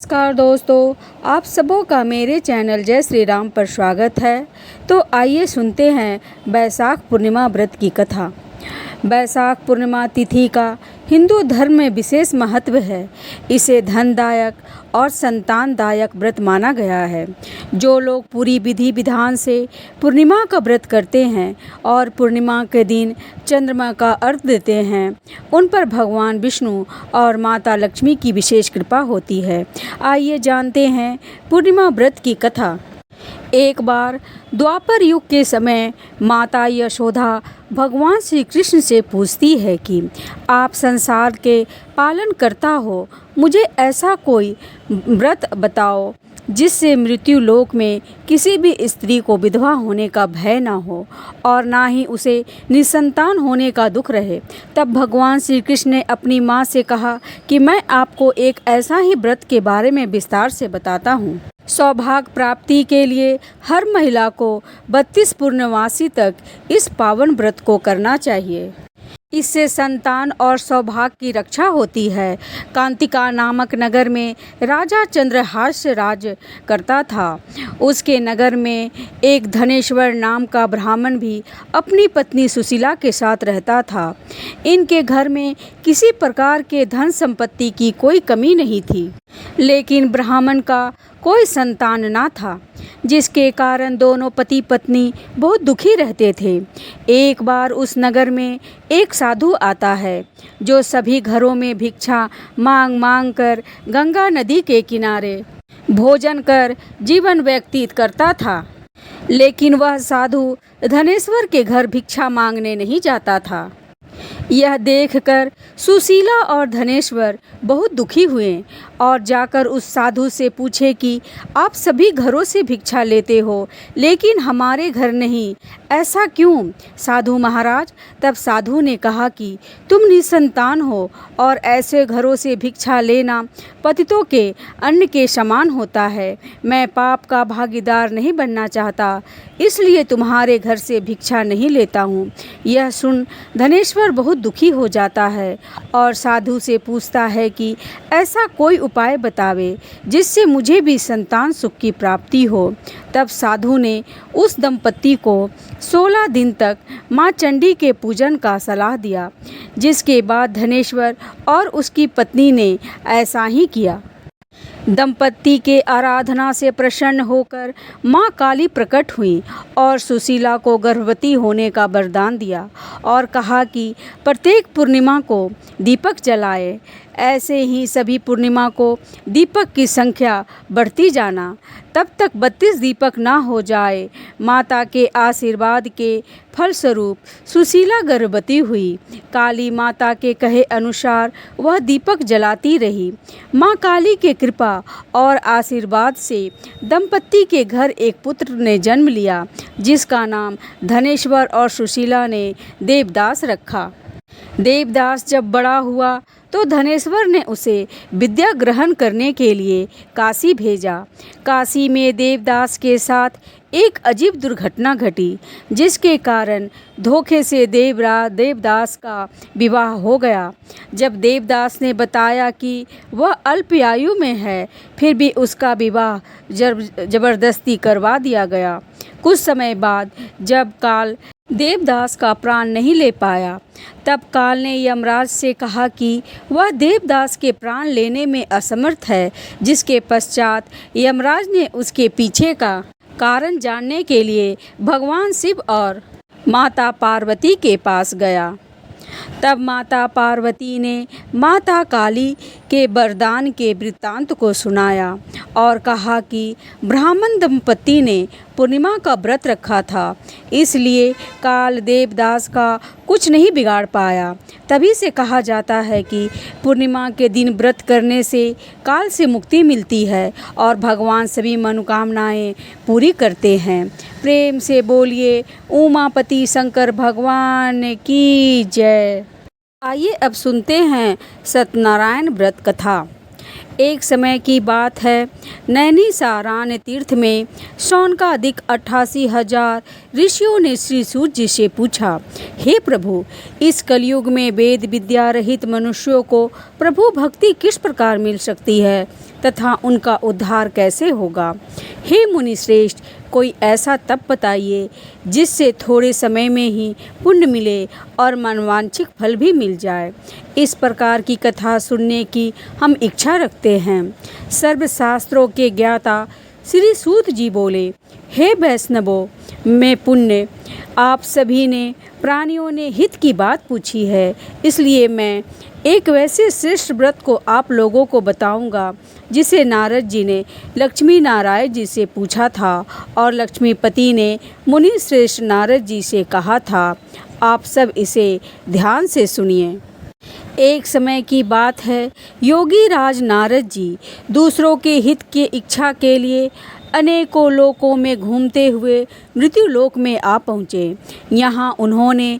नमस्कार दोस्तों, आप सबों का मेरे चैनल जय श्री राम पर स्वागत है। तो आइए सुनते हैं बैसाख पूर्णिमा व्रत की कथा। बैसाख पूर्णिमा तिथि का हिंदू धर्म में विशेष महत्व है। इसे धनदायक और संतानदायक व्रत माना गया है। जो लोग पूरी विधि विधान से पूर्णिमा का व्रत करते हैं और पूर्णिमा के दिन चंद्रमा का अर्घ देते हैं, उन पर भगवान विष्णु और माता लक्ष्मी की विशेष कृपा होती है। आइए जानते हैं पूर्णिमा व्रत की कथा। एक बार द्वापर युग के समय माता यशोदा भगवान श्री कृष्ण से पूछती है कि आप संसार के पालन करता हो, मुझे ऐसा कोई व्रत बताओ जिससे मृत्यु लोक में किसी भी स्त्री को विधवा होने का भय ना हो और ना ही उसे निसंतान होने का दुख रहे। तब भगवान श्री कृष्ण ने अपनी माँ से कहा कि मैं आपको एक ऐसा ही व्रत के बारे में विस्तार से बताता हूँ। सौभाग्य प्राप्ति के लिए हर महिला को 32 पूर्णमासी तक इस पावन व्रत को करना चाहिए। इससे संतान और सौभाग्य की रक्षा होती है। कांतिका नामक नगर में राजा चंद्रहास राज करता था। उसके नगर में एक धनेश्वर नाम का ब्राह्मण भी अपनी पत्नी सुशीला के साथ रहता था। इनके घर में किसी प्रकार के धन संपत्ति की कोई कमी नहीं थी, लेकिन ब्राह्मण का कोई संतान ना था, जिसके कारण दोनों पति पत्नी बहुत दुखी रहते थे। एक बार उस नगर में एक साधु आता है, जो सभी घरों में भिक्षा मांग मांग कर गंगा नदी के किनारे भोजन कर जीवन व्यतीत करता था। लेकिन वह साधु धनेश्वर के घर भिक्षा मांगने नहीं जाता था। यह देखकर सुशीला और धनेश्वर बहुत दुखी हुए और जाकर उस साधु से पूछे कि आप सभी घरों से भिक्षा लेते हो, लेकिन हमारे घर नहीं, ऐसा क्यों? साधु महाराज, तब साधु ने कहा कि तुम निसंतान हो और ऐसे घरों से भिक्षा लेना पतितों के अन्न के समान होता है। मैं पाप का भागीदार नहीं बनना चाहता, इसलिए तुम्हारे घर से भिक्षा नहीं लेता हूँ। यह सुन धनेश्वर बहुत दुखी हो जाता है और साधु से पूछता है कि ऐसा कोई उपाय बतावे जिससे मुझे भी संतान सुख की प्राप्ति हो। तब साधु ने उस दंपत्ति को 16 दिन तक माँ चंडी के पूजन का सलाह दिया, जिसके बाद धनेश्वर और उसकी पत्नी ने ऐसा ही किया। दंपत्ति के आराधना से प्रसन्न होकर माँ काली प्रकट हुई और सुशीला को गर्भवती होने का वरदान दिया और कहा कि प्रत्येक पूर्णिमा को दीपक जलाए। ऐसे ही सभी पूर्णिमा को दीपक की संख्या बढ़ती जाना, तब तक 32 दीपक ना हो जाए। माता के आशीर्वाद के फलस्वरूप सुशीला गर्भवती हुई। काली माता के कहे अनुसार वह दीपक जलाती रही। माँ काली के कृपा और आशीर्वाद से दंपत्ति के घर एक पुत्र ने जन्म लिया, जिसका नाम धनेश्वर और सुशीला ने देवदास रखा। देवदास जब बड़ा हुआ तो धनेश्वर ने उसे विद्या ग्रहण करने के लिए काशी भेजा। काशी में देवदास के साथ एक अजीब दुर्घटना घटी, जिसके कारण धोखे से देवदास का विवाह हो गया। जब देवदास ने बताया कि वह अल्पायु में है, फिर भी उसका विवाह जबरदस्ती करवा दिया गया। कुछ समय बाद जब काल देवदास का प्राण नहीं ले पाया, तब काल ने यमराज से कहा कि वह देवदास के प्राण लेने में असमर्थ है, जिसके पश्चात यमराज ने उसके पीछे का कारण जानने के लिए भगवान शिव और माता पार्वती के पास गया। तब माता पार्वती ने माता काली के वरदान के वृत्तांत को सुनाया और कहा कि ब्राह्मण दंपत्ति ने पूर्णिमा का व्रत रखा था, इसलिए काल देवदास का कुछ नहीं बिगाड़ पाया। तभी से कहा जाता है कि पूर्णिमा के दिन व्रत करने से काल से मुक्ति मिलती है और भगवान सभी मनोकामनाएं पूरी करते हैं। प्रेम से बोलिए उमापति शंकर भगवान की जय। आइए अब सुनते हैं सत्यनारायण व्रत कथा। एक समय की बात है, नैनीसारान तीर्थ में शौनकादिक 88,000 ऋषियों ने श्री सूर्य जी से पूछा, हे प्रभु, इस कलयुग में वेद विद्या रहित मनुष्यों को प्रभु भक्ति किस प्रकार मिल सकती है तथा उनका उद्धार कैसे होगा। हे मुनि श्रेष्ठ, कोई ऐसा तप बताइए जिससे थोड़े समय में ही पुण्य मिले और मनवांछित फल भी मिल जाए। इस प्रकार की कथा सुनने की हम इच्छा रखते हैं। सर्वशास्त्रों के ज्ञाता श्री सूत जी बोले, हे वैष्णवों, मैं पुण्य आप सभी ने प्राणियों ने हित की बात पूछी है, इसलिए मैं एक वैसे श्रेष्ठ व्रत को आप लोगों को बताऊंगा जिसे नारद जी ने लक्ष्मी नारायण जी से पूछा था और लक्ष्मीपति ने मुनि श्रेष्ठ नारद जी से कहा था। आप सब इसे ध्यान से सुनिए। एक समय की बात है, योगी राज नारद जी दूसरों के हित की इच्छा के लिए अनेकों लोकों में घूमते हुए मृत्युलोक में आ पहुँचे। यहाँ उन्होंने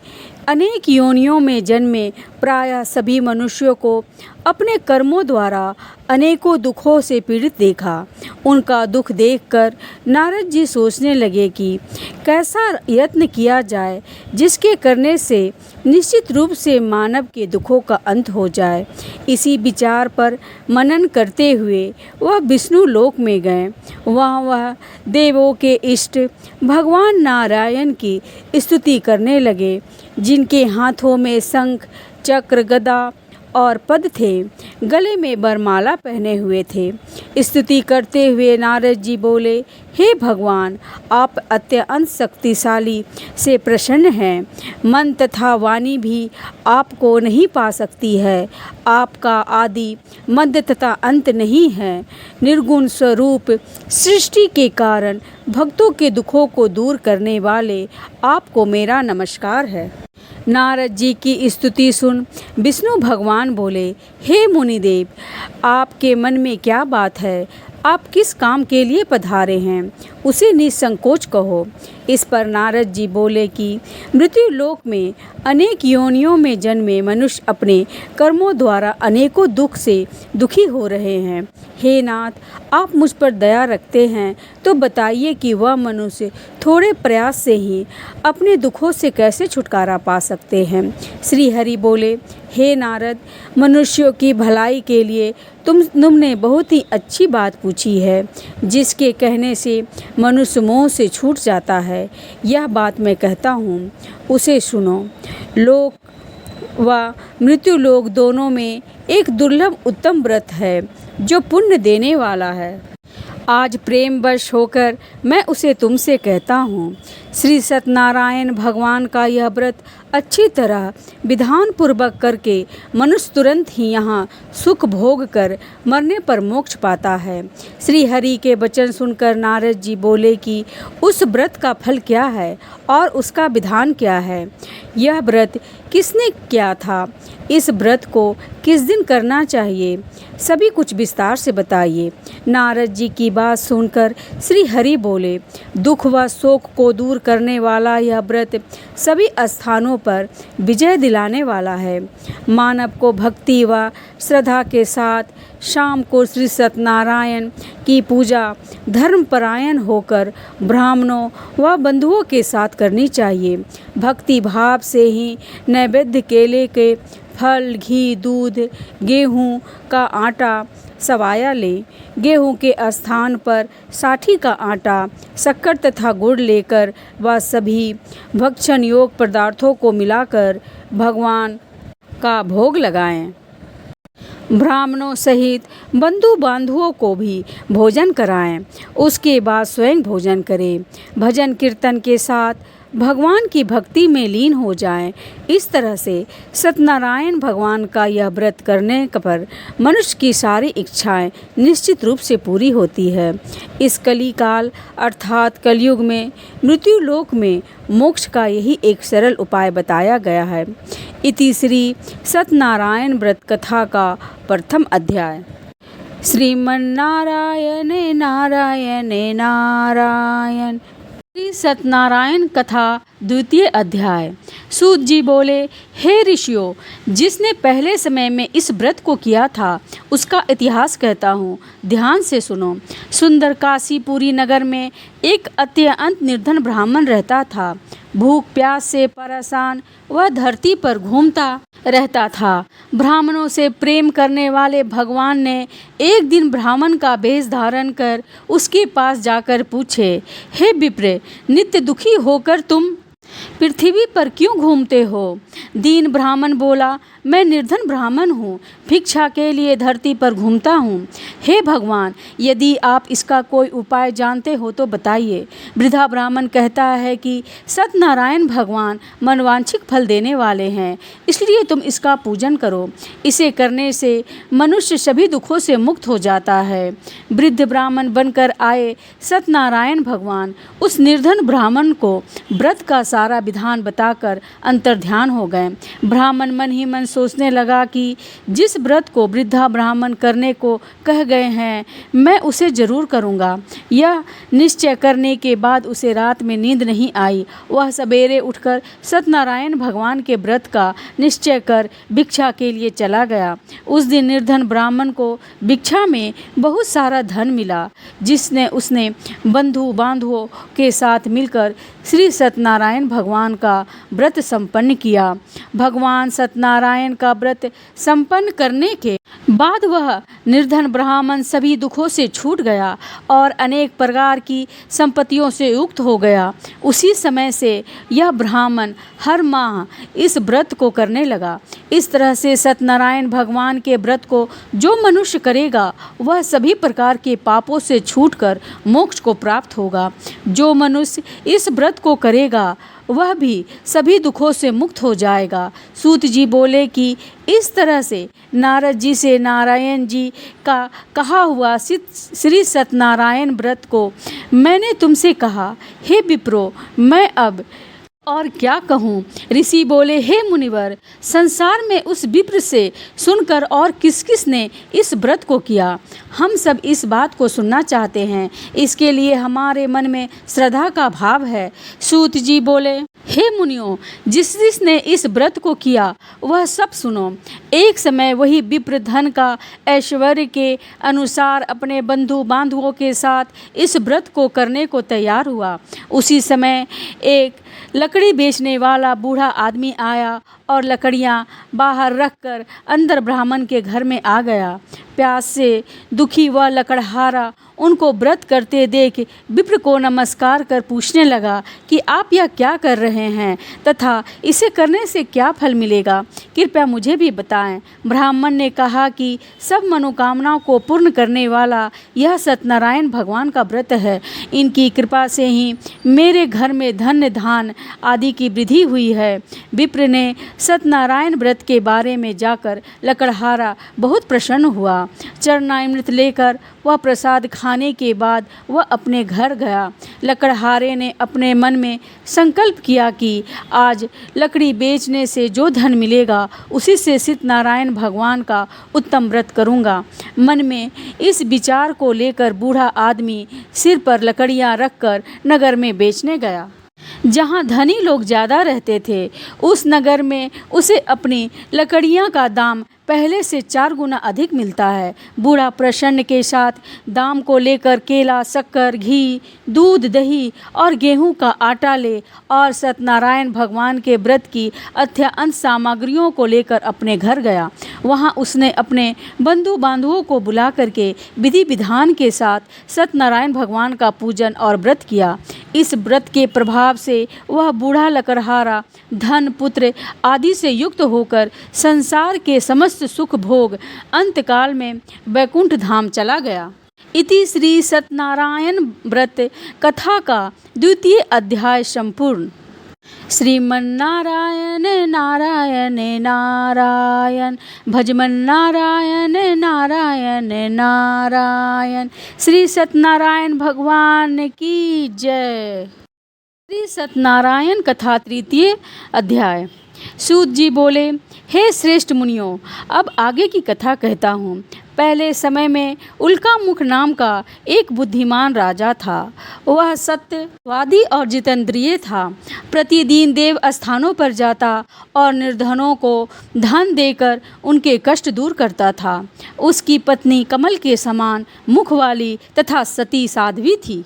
अनेक योनियों में जन्मे प्रायः सभी मनुष्यों को अपने कर्मों द्वारा अनेकों दुखों से पीड़ित देखा। उनका दुख देखकर नारद जी सोचने लगे कि कैसा यत्न किया जाए जिसके करने से निश्चित रूप से मानव के दुखों का अंत हो जाए। इसी विचार पर मनन करते हुए वह विष्णु लोक में गए। वहाँ वह देवों के इष्ट भगवान नारायण की स्तुति करने लगे, जिनके हाथों में शंख, चक्र, गदा और पद थे, गले में वरमाला पहने हुए थे। स्तुति करते हुए नारद जी बोले, हे भगवान, आप अत्यंत शक्तिशाली से प्रसन्न हैं। मन तथा वाणी भी आपको नहीं पा सकती है। आपका आदि मध्य तथा अंत नहीं है। निर्गुण स्वरूप सृष्टि के कारण भक्तों के दुखों को दूर करने वाले आपको मेरा नमस्कार है। नारद जी की स्तुति सुन विष्णु भगवान बोले, हे मुनिदेव, आपके मन में क्या बात है? आप किस काम के लिए पधारे हैं, उसे निसंकोच कहो। इस पर नारद जी बोले कि मृत्यु लोक में अनेक योनियों में जन्मे मनुष्य अपने कर्मों द्वारा अनेकों दुख से दुखी हो रहे हैं। हे नाथ, आप मुझ पर दया रखते हैं तो बताइए कि वह मनुष्य थोड़े प्रयास से ही अपने दुखों से कैसे छुटकारा पा सकते हैं। श्री हरि बोले, हे नारद, मनुष्यों की भलाई के लिए तुमने बहुत ही अच्छी बात पूछी है, जिसके कहने से मनुष्य मोह से छूट जाता है। यह बात मैं कहता हूँ, उसे सुनो। लोक व मृत्यु लोक दोनों में एक दुर्लभ उत्तम व्रत है जो पुण्य देने वाला है। आज प्रेमवश होकर मैं उसे तुमसे कहता हूँ। श्री सत्यनारायण भगवान का यह व्रत अच्छी तरह विधान पूर्वक करके मनुष्य तुरंत ही यहाँ सुख भोग कर मरने पर मोक्ष पाता है। श्री हरि के वचन सुनकर नारद जी बोले कि उस व्रत का फल क्या है और उसका विधान क्या है। यह व्रत किसने किया था? इस व्रत को किस दिन करना चाहिए? सभी कुछ विस्तार से बताइए। नारद जी की बात सुनकर श्री हरि बोले, दुख व शोक को दूर करने वाला यह व्रत सभी स्थानों पर विजय दिलाने वाला है। मानव को भक्ति व श्रद्धा के साथ शाम को श्री सत्यनारायण की पूजा धर्मपरायण होकर ब्राह्मणों व बंधुओं के साथ करनी चाहिए। भक्ति भाव से ही नैवेद्य केले के फल, घी, दूध, गेहूं का आटा सवाया ले। गेहूं के स्थान पर साठी का आटा, शक्कर तथा गुड़ लेकर वह सभी भक्षण योग्य पदार्थों को मिलाकर भगवान का भोग लगाएं। ब्राह्मणों सहित बंधु बांधवों को भी भोजन कराएं। उसके बाद स्वयं भोजन करें। भजन कीर्तन के साथ भगवान की भक्ति में लीन हो जाएं। इस तरह से सत्यनारायण भगवान का यह व्रत करने पर मनुष्य की सारी इच्छाएं निश्चित रूप से पूरी होती है। इस कली काल अर्थात कलयुग में मृत्यु लोक में मोक्ष का यही एक सरल उपाय बताया गया है। इति श्री सत्यनारायण व्रत कथा का प्रथम अध्याय। श्रीमन्नारायण नारायण नारायण। श्री सत्यनारायण कथा द्वितीय अध्याय। सूत जी बोले, हे ऋषियों, जिसने पहले समय में इस व्रत को किया था उसका इतिहास कहता हूँ, ध्यान से सुनो। सुंदर काशीपुरी नगर में एक अत्यंत निर्धन ब्राह्मण रहता था। भूख प्यास से परेशान वह धरती पर घूमता रहता था। ब्राह्मणों से प्रेम करने वाले भगवान ने एक दिन ब्राह्मण का वेश धारण कर उसके पास जाकर पूछे, हे विप्र, नित्य दुखी होकर तुम पृथ्वी पर क्यों घूमते हो? दीन ब्राह्मण बोला, मैं निर्धन ब्राह्मण हूँ, भिक्षा के लिए धरती पर घूमता हूँ। हे भगवान, यदि आप इसका कोई उपाय जानते हो तो बताइए। वृद्धा ब्राह्मण कहता है कि सत्यनारायण भगवान मनवांछित फल देने वाले हैं, इसलिए तुम इसका पूजन करो। इसे करने से मनुष्य सभी दुखों से मुक्त हो जाता है। वृद्ध ब्राह्मण बनकर आए सत्यनारायण भगवान उस निर्धन ब्राह्मण को व्रत का सारा विधान बताकर अंतर्ध्यान हो गए। ब्राह्मण मन ही मन सोचने लगा कि जिस व्रत को वृद्धा ब्राह्मण करने को कह गए हैं मैं उसे जरूर करूँगा। यह निश्चय करने के बाद उसे रात में नींद नहीं आई। वह सवेरे उठकर सत्यनारायण भगवान के व्रत का निश्चय कर भिक्षा के लिए चला गया। उस दिन निर्धन ब्राह्मण को भिक्षा में बहुत सारा धन मिला, जिसने उसने बंधु बांधवों के साथ मिलकर श्री सत्यनारायण भगवान का व्रत संपन्न किया। भगवान सत्यनारायण का व्रत संपन्न करने के बाद वह निर्धन ब्राह्मण सभी दुखों से छूट गया और अनेक प्रकार की संपत्तियों से युक्त हो गया। उसी समय से यह ब्राह्मण हर माह इस व्रत को करने लगा। इस तरह से सत्यनारायण भगवान के व्रत को जो मनुष्य करेगा वह सभी प्रकार के पापों से छूटकर मोक्ष को प्राप्त होगा। जो मनुष्य इस व्रत को करेगा वह भी सभी दुखों से मुक्त हो जाएगा। सूत जी बोले कि इस तरह से नारद जी से नारायण जी का कहा हुआ श्री सत्यनारायण व्रत को मैंने तुमसे कहा। हे विप्रो, मैं अब और क्या कहूँ? ऋषि बोले, हे मुनिवर, संसार में उस विप्र से सुनकर और किस किस ने इस व्रत को किया? हम सब इस बात को सुनना चाहते हैं, इसके लिए हमारे मन में श्रद्धा का भाव है। सूत जी बोले, हे मुनियों, जिस जिसने इस व्रत को किया वह सब सुनो। एक समय वही विप्र धन का ऐश्वर्य के अनुसार अपने बंधु बांधवों के साथ इस व्रत को करने को तैयार हुआ। उसी समय एक लकड़ी बेचने वाला बूढ़ा आदमी आया और लकड़ियां बाहर रखकर अंदर ब्राह्मण के घर में आ गया। प्यास से दुखी वह लकड़हारा उनको व्रत करते देख विप्र को नमस्कार कर पूछने लगा कि आप यह क्या कर रहे हैं तथा इसे करने से क्या फल मिलेगा, कृपया मुझे भी बताएं। ब्राह्मण ने कहा कि सब मनोकामनाओं को पूर्ण करने वाला यह सत्यनारायण भगवान का व्रत है। इनकी कृपा से ही मेरे घर में धन्य धान आदि की वृद्धि हुई है। विप्र ने सत्यनारायण व्रत के बारे में जाकर लकड़हारा बहुत प्रसन्न हुआ। चरणामृत लेकर वह प्रसाद खाने के बाद वह अपने घर गया। लकड़हारे ने अपने मन में संकल्प किया कि आज लकड़ी बेचने से जो धन मिलेगा उसी से सत्यनारायण भगवान का उत्तम व्रत करूँगा। मन में इस विचार को लेकर बूढ़ा आदमी सिर पर लकड़ियाँ रखकर नगर में बेचने गया। जहाँ धनी लोग ज़्यादा रहते थे उस नगर में उसे अपनी लकड़ियाँ का दाम पहले से 4 गुना अधिक मिलता है। बूढ़ा प्रसन्न के साथ दाम को लेकर केला, शक्कर, घी, दूध, दही और गेहूं का आटा ले और सत्यनारायण भगवान के व्रत की अत्यंत सामग्रियों को लेकर अपने घर गया। वहां उसने अपने बंधु बांधवों को बुला करके विधि विधान के साथ सत्यनारायण भगवान का पूजन और व्रत किया। इस व्रत के प्रभाव से वह बूढ़ा लकड़हारा धन, पुत्र आदि से युक्त होकर संसार के समस्त सुख भोग अंतकाल में वैकुंठ धाम चला गया। इति श्री सत्यनारायण व्रत कथा का 2वां अध्याय संपूर्ण। श्रीमन्नारायण नारायण नारायण भजमन्नारायण नारायण नारायण। श्री सत्यनारायण भगवान की जय। श्री सत्यनारायण कथा 3वां अध्याय। सूत जी बोले, हे श्रेष्ठ मुनियों, अब आगे की कथा कहता हूँ। पहले समय में उल्कामुख नाम का एक बुद्धिमान राजा था। वह सत्यवादी और जितेंद्रिय था। प्रतिदिन देव स्थानों पर जाता और निर्धनों को धन देकर उनके कष्ट दूर करता था। उसकी पत्नी कमल के समान मुख वाली तथा सती साध्वी थी।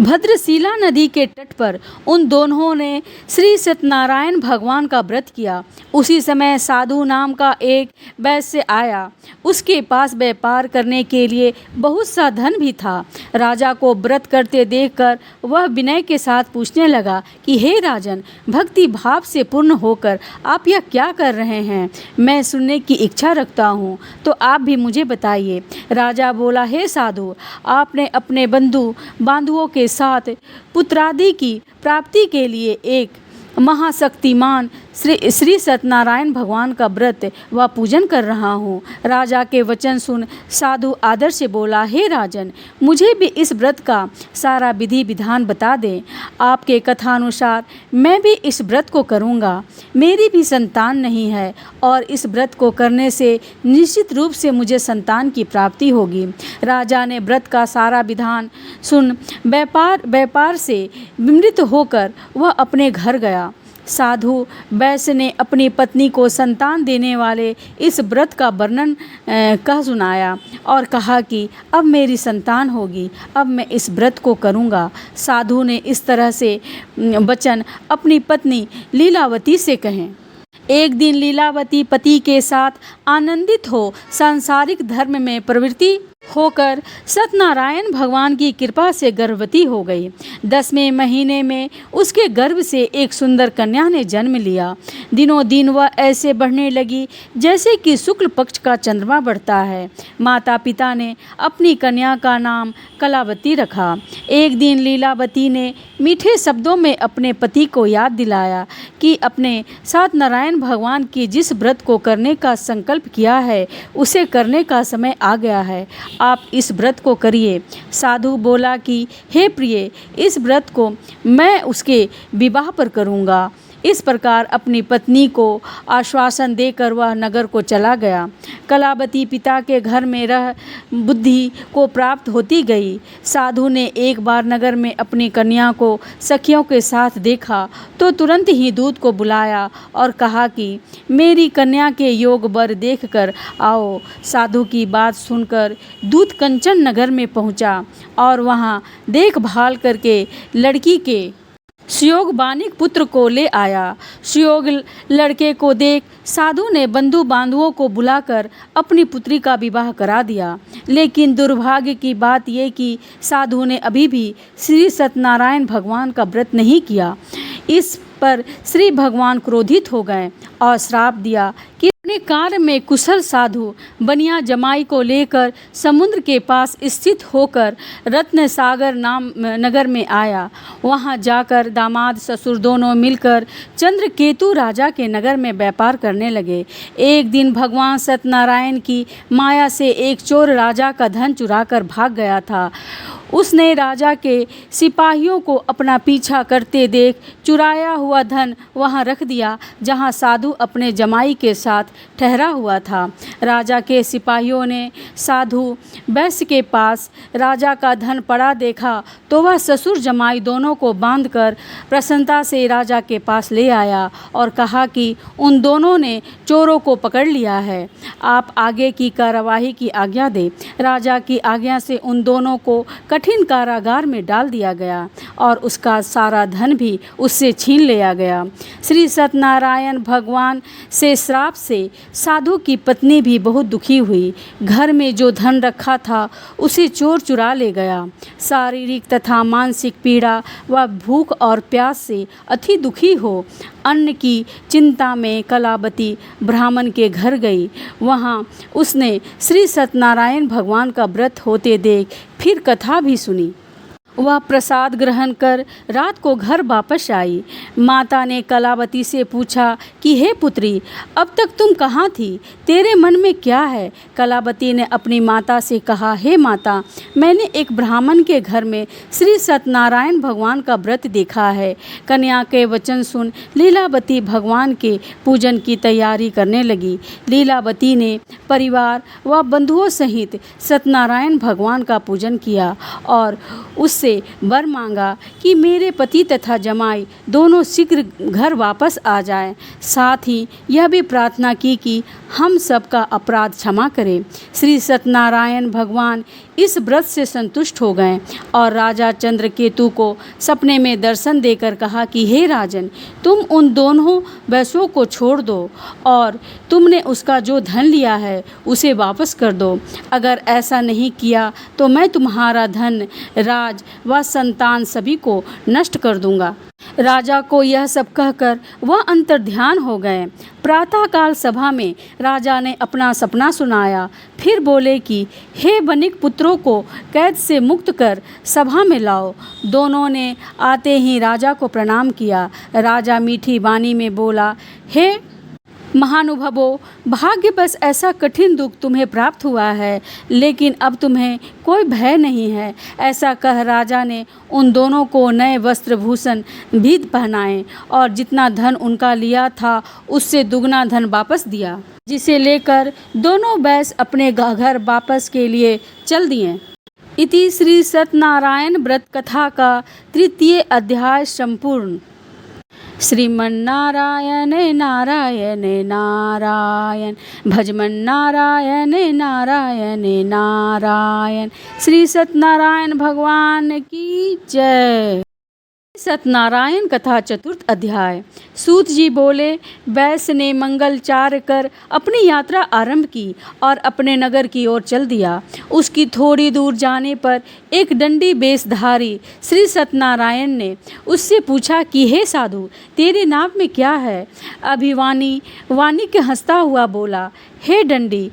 भद्रशिला नदी के तट पर उन दोनों ने श्री सत्यनारायण भगवान का व्रत किया। उसी समय साधु नाम का एक वैश्य आया। उसके पास व्यापार करने के लिए बहुत सा धन भी था। राजा को व्रत करते देखकर वह विनय के साथ पूछने लगा कि हे राजन, भक्ति भाव से पूर्ण होकर आप यह क्या कर रहे हैं? मैं सुनने की इच्छा रखता हूँ, तो आप भी मुझे बताइए। राजा बोला, हे साधु, आपने अपने बांधुओं के साथ पुत्रादि की प्राप्ति के लिए एक महाशक्तिमान श्री सत्यनारायण भगवान का व्रत व पूजन कर रहा हूँ। राजा के वचन सुन साधु आदर से बोला, हे राजन, मुझे भी इस व्रत का सारा विधि विधान बता दें। आपके कथानुसार मैं भी इस व्रत को करूँगा। मेरी भी संतान नहीं है और इस व्रत को करने से निश्चित रूप से मुझे संतान की प्राप्ति होगी। राजा ने व्रत का सारा विधान सुन व्यापार से विमृत होकर वह अपने घर गया। साधु वैश्य ने अपनी पत्नी को संतान देने वाले इस व्रत का वर्णन कह सुनाया और कहा कि अब मेरी संतान होगी, अब मैं इस व्रत को करूँगा। साधु ने इस तरह से वचन अपनी पत्नी लीलावती से कहे। एक दिन लीलावती पति के साथ आनंदित हो सांसारिक धर्म में प्रवृत्ति होकर सत्यनारायण भगवान की कृपा से गर्भवती हो गई। 10वें महीने में उसके गर्भ से एक सुंदर कन्या ने जन्म लिया। दिनों दिन वह ऐसे बढ़ने लगी जैसे कि शुक्ल पक्ष का चंद्रमा बढ़ता है। माता पिता ने अपनी कन्या का नाम कलावती रखा। एक दिन लीलावती ने मीठे शब्दों में अपने पति को याद दिलाया कि अपने सत्यनारायण भगवान के जिस व्रत को करने का संकल्प किया है उसे करने का समय आ गया है, आप इस व्रत को करिए। साधु बोला कि हे प्रिय, इस व्रत को मैं उसके विवाह पर करूँगा। इस प्रकार अपनी पत्नी को आश्वासन देकर वह नगर को चला गया। कलावती पिता के घर में रह बुद्धि को प्राप्त होती गई। साधु ने एक बार नगर में अपनी कन्या को सखियों के साथ देखा तो तुरंत ही दूत को बुलाया और कहा कि मेरी कन्या के योग वर देखकर आओ। साधु की बात सुनकर दूत कंचन नगर में पहुंचा और वहां देखभाल करके लड़की के सुयोग बानिक पुत्र को ले आया। सुयोग लड़के को देख साधु ने बंधु बांधुओं को बुलाकर अपनी पुत्री का विवाह करा दिया। लेकिन दुर्भाग्य की बात यह कि साधु ने अभी भी श्री सत्यनारायण भगवान का व्रत नहीं किया। इस पर श्री भगवान क्रोधित हो गए और श्राप दिया कि अपने कार्य में कुशल साधु बनिया जमाई को लेकर समुद्र के पास स्थित होकर रत्न सागर नाम नगर में आया। वहां जाकर दामाद ससुर दोनों मिलकर चंद्रकेतु राजा के नगर में व्यापार करने लगे। एक दिन भगवान सत्यनारायण की माया से एक चोर राजा का धन चुराकर भाग गया था। उसने राजा के सिपाहियों को अपना पीछा करते देख चुराया हुआ धन वहां रख दिया जहां साधु अपने जमाई के साथ ठहरा हुआ था। राजा के सिपाहियों ने साधु वैश्य के पास राजा का धन पड़ा देखा तो वह ससुर जमाई दोनों को बांधकर प्रसन्नता से राजा के पास ले आया और कहा कि उन दोनों ने चोरों को पकड़ लिया है, आप आगे की कार्यवाही की आज्ञा दें। राजा की आज्ञा से उन दोनों को कठिन कारागार में डाल दिया गया और उसका सारा धन भी उससे छीन लिया गया। श्री सत्यनारायण भगवान से श्राप से साधु की पत्नी भी बहुत दुखी हुई। घर में जो धन रखा था उसे चोर चुरा ले गया। शारीरिक तथा मानसिक पीड़ा व भूख और प्यास से अति दुखी हो अन्न की चिंता में कलावती ब्राह्मण के घर गई। वहाँ उसने श्री सत्यनारायण भगवान का व्रत होते देख फिर कथा भी सुनी। वह प्रसाद ग्रहण कर रात को घर वापस आई। माता ने कलावती से पूछा कि हे पुत्री, अब तक तुम कहाँ थी? तेरे मन में क्या है? कलावती ने अपनी माता से कहा, हे माता, मैंने एक ब्राह्मण के घर में श्री सत्यनारायण भगवान का व्रत देखा है। कन्या के वचन सुन लीलावती भगवान के पूजन की तैयारी करने लगी। लीलावती ने परिवार व बंधुओं सहित सत्यनारायण भगवान का पूजन किया और उससे से वर मांगा कि मेरे पति तथा जमाई दोनों शीघ्र घर वापस आ जाएं। साथ ही यह भी प्रार्थना की कि हम सबका अपराध क्षमा करें। श्री सत्यनारायण भगवान इस व्रत से संतुष्ट हो गए और राजा चंद्रकेतु को सपने में दर्शन देकर कहा कि हे राजन, तुम उन दोनों वैश्यों को छोड़ दो और तुमने उसका जो धन लिया है उसे वापस कर दो। अगर ऐसा नहीं किया तो मैं तुम्हारा धन, राज व संतान सभी को नष्ट कर दूंगा। राजा को यह सब कहकर वह अंतर्ध्यान हो गए। प्रातःकाल सभा में राजा ने अपना सपना सुनाया। फिर बोले कि हे वणिक पुत्रों को कैद से मुक्त कर सभा में लाओ। दोनों ने आते ही राजा को प्रणाम किया। राजा मीठी वाणी में बोला, हे महानुभावों, भाग्यवश ऐसा कठिन दुख तुम्हें प्राप्त हुआ है, लेकिन अब तुम्हें कोई भय नहीं है। ऐसा कह राजा ने उन दोनों को नए वस्त्र भूषण भी पहनाए और जितना धन उनका लिया था उससे दुगना धन वापस दिया, जिसे लेकर दोनों वैश्य अपने घर वापस के लिए चल दिए। इति श्री सत्यनारायण व्रत कथा का 3 अध्याय संपूर्ण। श्रीमन्नारायण नारायण नारायण, भजमन नारायण नारायण नारायण। श्री सत्यनारायण भगवान की जय। सत्यनारायण कथा 4 अध्याय। सूत जी बोले, वैश्य ने मंगलचार कर अपनी यात्रा आरंभ की और अपने नगर की ओर चल दिया। उसकी थोड़ी दूर जाने पर एक दंडी वेशधारी श्री सत्यनारायण ने उससे पूछा कि हे साधु, तेरे नाव में क्या है? अभिवानी वाणी के हंसता हुआ बोला, हे दंडी,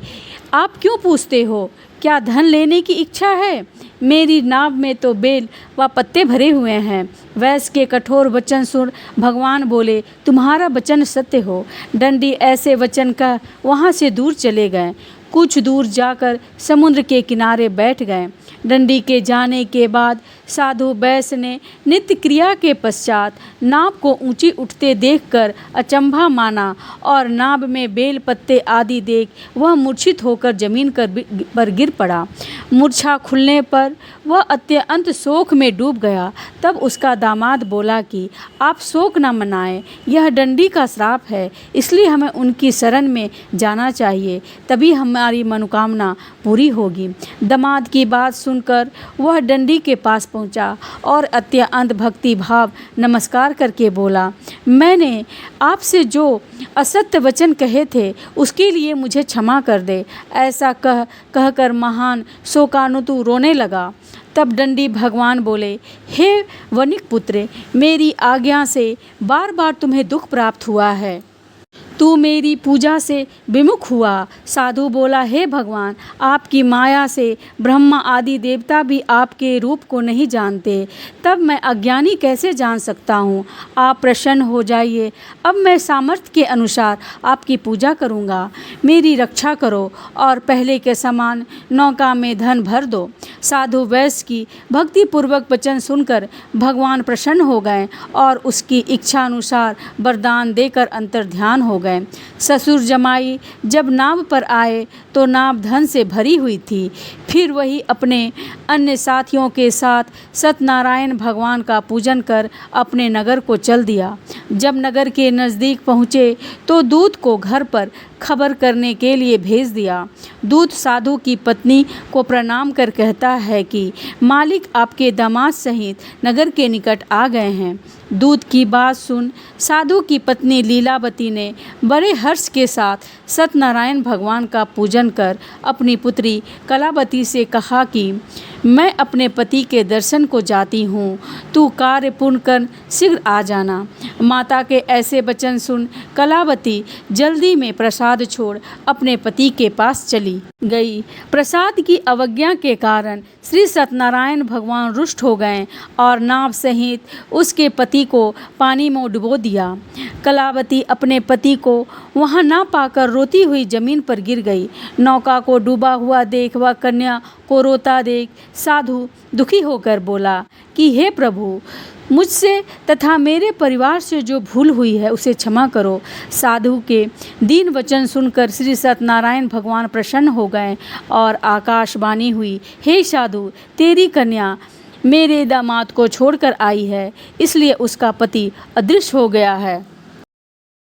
आप क्यों पूछते हो? क्या धन लेने की इच्छा है? मेरी नाव में तो बेल व पत्ते भरे हुए हैं। वैश्य के कठोर वचन सुन भगवान बोले, तुम्हारा वचन सत्य हो। दंडी ऐसे वचन कह वहाँ से दूर चले गए। कुछ दूर जाकर समुद्र के किनारे बैठ गए। दंडी के जाने के बाद साधु वैश्य ने नित्य क्रिया के पश्चात नाव को ऊंची उठते देखकर अचंभा माना और नाव में बेल पत्ते आदि देख वह मूर्छित होकर जमीन पर गिर पड़ा। मूर्छा खुलने पर वह अत्यंत शोक में डूब गया। तब उसका दामाद बोला कि आप शोक न मनाएं, यह दंडी का श्राप है, इसलिए हमें उनकी शरण में जाना चाहिए, तभी हमारी मनोकामना पूरी होगी। दामाद की बात सुनकर वह दंडी के पास पहुंचा और अत्यंत भक्ति भाव नमस्कार करके बोला, मैंने आपसे जो असत्य वचन कहे थे उसके लिए मुझे क्षमा कर दे। ऐसा कहकर महान शोकानुतु रोने लगा। तब दंडी भगवान बोले, हे वणिक पुत्र, मेरी आज्ञा से बार बार तुम्हें दुख प्राप्त हुआ है, तू मेरी पूजा से विमुख हुआ। साधु बोला, हे भगवान, आपकी माया से ब्रह्मा आदि देवता भी आपके रूप को नहीं जानते, तब मैं अज्ञानी कैसे जान सकता हूँ? आप प्रसन्न हो जाइए, अब मैं सामर्थ्य के अनुसार आपकी पूजा करूँगा। मेरी रक्षा करो और पहले के समान नौका में धन भर दो। साधु वैश्य की भक्तिपूर्वक वचन सुनकर भगवान प्रसन्न हो गए और उसकी इच्छा अनुसार वरदान देकर अंतर्ध्यान हो गए। ससुर जमाई जब नाव पर आए तो नाव धन से भरी हुई थी। फिर वही अपने अन्य साथियों के साथ सत्यनारायण भगवान का पूजन कर अपने नगर को चल दिया। जब नगर के नज़दीक पहुँचे तो दूत को घर पर खबर करने के लिए भेज दिया। दूत साधु की पत्नी को प्रणाम कर कहता है कि मालिक आपके दामाद सहित नगर के निकट आ गए हैं। दूत की बात सुन साधु की पत्नी लीलावती ने बड़े हर्ष के साथ सत्यनारायण भगवान का पूजन कर अपनी पुत्री कलावती से कहा कि मैं अपने पति के दर्शन को जाती हूँ, तू कार्य पूर्ण कर शीघ्र आ जाना। माता के ऐसे वचन सुन कलावती जल्दी में प्रसाद छोड़ अपने पति के पास चली गई। प्रसाद की अवज्ञा के कारण श्री सत्यनारायण भगवान रुष्ट हो गए और नाव सहित उसके पति को पानी में डुबो दिया। कलावती अपने पति को वहां ना पाकर रोती हुई जमीन पर गिर गई। नौका को डूबा हुआ देख वह कन्या को रोता देख साधु दुखी होकर बोला कि हे प्रभु, मुझसे तथा मेरे परिवार से जो भूल हुई है उसे क्षमा करो। साधु के दीन वचन सुनकर श्री सत्यनारायण भगवान प्रसन्न हो गए और आकाशवाणी हुई, हे साधु, तेरी कन्या मेरे दामाद को छोड़कर आई है, इसलिए उसका पति अदृश्य हो गया है।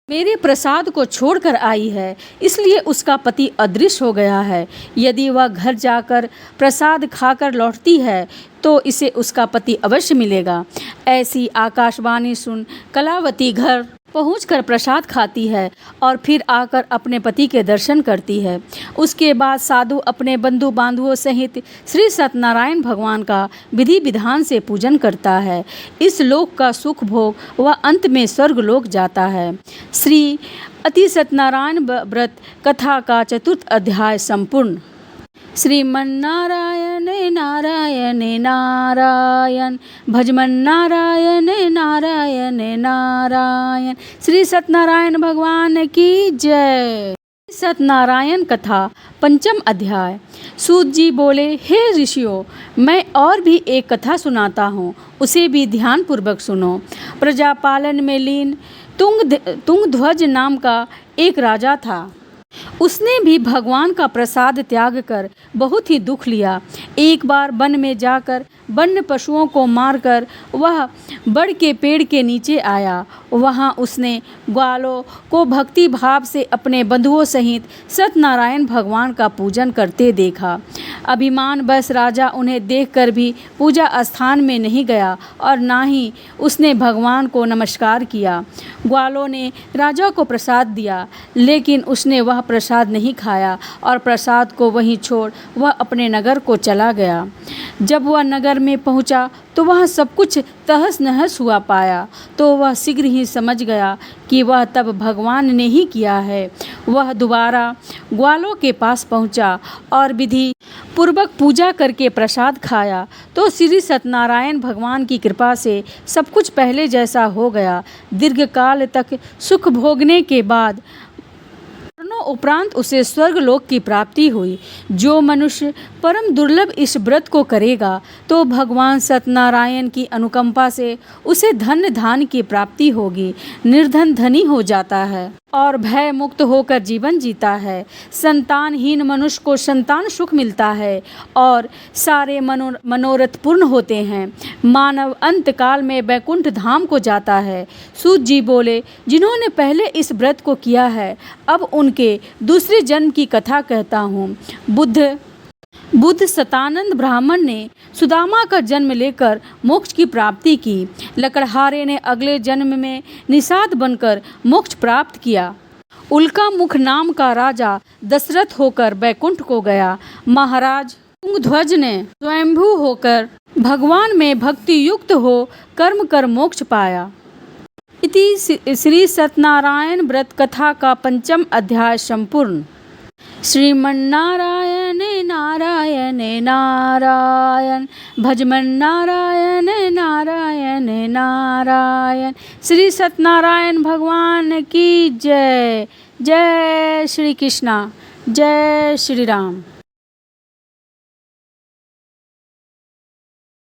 मेरे प्रसाद को छोड़कर आई है, इसलिए उसका पति अदृश्य हो गया है। यदि वह घर जाकर प्रसाद खाकर लौटती है तो इसे उसका पति अवश्य मिलेगा। ऐसी आकाशवाणी सुन कलावती घर पहुंचकर प्रसाद खाती है और फिर आकर अपने पति के दर्शन करती है। उसके बाद साधु अपने बंधु बांधवों सहित श्री सत्यनारायण भगवान का विधि विधान से पूजन करता है। इस लोक का सुख भोग वह अंत में स्वर्ग लोक जाता है। श्री अति सत्यनारायण व्रत कथा का 4th अध्याय संपूर्ण। श्रीमन्नारायण नारायण नारायण भजमन्नारायण नारायण नारायण। श्री सत्यनारायण भगवान की जय। सत्यनारायण कथा 5म अध्याय। सूत जी बोले, हे ऋषियों, मैं और भी एक कथा सुनाता हूँ, उसे भी ध्यान पूर्वक सुनो। प्रजापालन में लीन तुंगध्वज नाम का एक राजा था। उसने भी भगवान का प्रसाद त्याग कर बहुत ही दुख लिया। एक बार वन में जाकर वन्य पशुओं को मारकर वह बड़ के पेड़ के नीचे आया। वहाँ उसने ग्वालों को भक्ति भाव से अपने बंधुओं सहित सत्यनारायण भगवान का पूजन करते देखा। अभिमान बस राजा उन्हें देखकर भी पूजा स्थान में नहीं गया और ना ही उसने भगवान को नमस्कार किया। ग्वालों ने राजा को प्रसाद दिया, लेकिन उसने वह प्रसाद नहीं खाया और प्रसाद को वहीं छोड़ वह अपने नगर को चला गया। जब वह नगर में पहुंचा तो वह सब कुछ तहस नहस हुआ पाया, तो वह शीघ्र ही समझ गया कि वह तब भगवान ने ही किया है। वह दोबारा ग्वालों के पास पहुंचा और विधि पूर्वक पूजा करके प्रसाद खाया तो श्री सत्यनारायण भगवान की कृपा से सब कुछ पहले जैसा हो गया। दीर्घकाल तक सुख भोगने के बाद उपरांत उसे स्वर्ग लोक की प्राप्ति हुई। जो मनुष्य परम दुर्लभ इस व्रत को करेगा तो भगवान सत्यनारायण की अनुकंपा से उसे धन धान की प्राप्ति होगी। निर्धन धनी हो जाता है और भय मुक्त होकर जीवन जीता है। संतानहीन मनुष्य को संतान सुख मिलता है और सारे मनोरथ पूर्ण होते हैं। मानव अंत काल में वैकुंठ धाम को जाता है। सूत जी बोले, जिन्होंने पहले इस व्रत को किया है, अब उनके दूसरे जन्म की कथा कहता हूँ। बुद्ध सतानंद ब्राह्मण ने सुदामा का जन्म लेकर मोक्ष की प्राप्ति की। लकड़हारे ने अगले जन्म में निषाद बनकर मोक्ष प्राप्त किया। उल्का मुख नाम का राजा दशरथ होकर बैकुंठ को गया। महाराज तुंगध्वज ने स्वयंभू होकर भगवान में भक्ति युक्त हो कर्म कर मोक्ष पाया। इति श्री सत्यनारायण व्रत कथा का 5म अध्याय संपूर्ण। श्रीमन्नारायण नारायण नारायण भजमन्नारायण नारायण नारायण। श्री सत्यनारायण भगवान की जय। जय श्री कृष्णा, जय श्री राम।